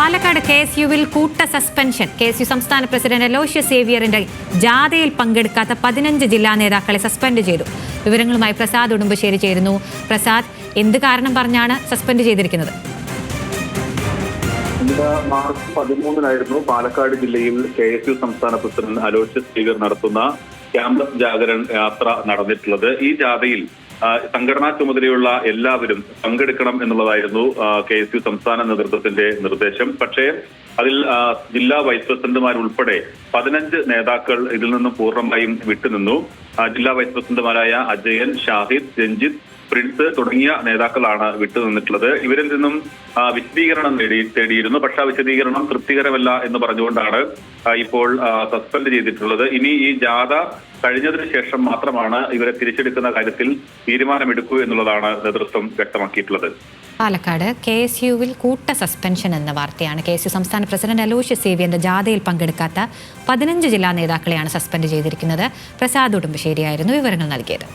പാലക്കാട് KSUവിൽ കൂട്ട suspension. KSU സംസ്ഥാന president Aloysius സേവ്യറിന്റെ ജാഥയിൽ പങ്കെടുക്കാത്ത 15 ജില്ലാ നേതാക്കളെ സസ്പെൻഡ് ചെയ്തു. വിവരങ്ങളുമായി പ്രസാദ് ഉടുമ്പശ്ശേരി ചേരുന്നു. പ്രസാദ്, എന്ത് കാരണം പറഞ്ഞാണ് സസ്പെൻഡ് ചെയ്തിരിക്കുന്നത്? മാർച്ച് 13 പാലക്കാട് ജില്ലയിൽ KSU സംസ്ഥാന പ്രസിഡന്റ് അലോഷ്യസ് സേവ്യർ നടത്തുന്ന ക്യാമ്പസ് ജാഗരൺ യാത്ര നടന്നിട്ടുള്ളത്. ഈ ജാഥയിൽ സംഘടനാ ചുമതലയുള്ള എല്ലാവരും പങ്കെടുക്കണം എന്നുള്ളതായിരുന്നു KSU സംസ്ഥാന നേതൃത്വത്തിന്റെ നിർദ്ദേശം. പക്ഷേ അതിൽ ജില്ലാ വൈസ് പ്രസിഡന്റുമാരുൾപ്പെടെ 15 നേതാക്കൾ ഇതിൽ നിന്നും പൂർണ്ണമായും വിട്ടുനിന്നു. ജില്ലാ വൈസ് പ്രസിഡന്റുമാരായ അജയൻ, ഷാഹിദ്, രഞ്ജിത്ത്, പ്രിൻസ് തുടങ്ങിയ നേതാക്കളാണ് വിട്ടുനിന്നിട്ടുള്ളത്. ഇവരിൽ നിന്നും വിശദീകരണം തേടിയിരുന്നു. പക്ഷെ ആ വിശദീകരണം തൃപ്തികരമല്ല എന്ന് പറഞ്ഞുകൊണ്ടാണ് ഇപ്പോൾ സസ്പെൻഡ് ചെയ്തിട്ടുള്ളത്. ഇനി ഈ ജാഥ കഴിഞ്ഞതിന് ശേഷം മാത്രമാണ് ഇവരെ തിരിച്ചെടുക്കുന്ന കാര്യത്തിൽ തീരുമാനമെടുക്കൂ എന്നുള്ളതാണ് നേതൃത്വം വ്യക്തമാക്കിയിട്ടുള്ളത്. പാലക്കാട് KSUവിൽ കൂട്ട സസ്പെൻഷൻ എന്ന വാർത്തയാണ്. KSU സംസ്ഥാന പ്രസിഡന്റ് അലോഷ്യസ് സേവ്യറിന്റെ ജാഥയിൽ പങ്കെടുക്കാത്ത 15 ജില്ലാ നേതാക്കളെയാണ് സസ്പെൻഡ് ചെയ്തിരിക്കുന്നത്. പ്രസാദ് ഉടുമ്പശ്ശേരിയായിരുന്നു വിവരങ്ങൾ നൽകിയത്.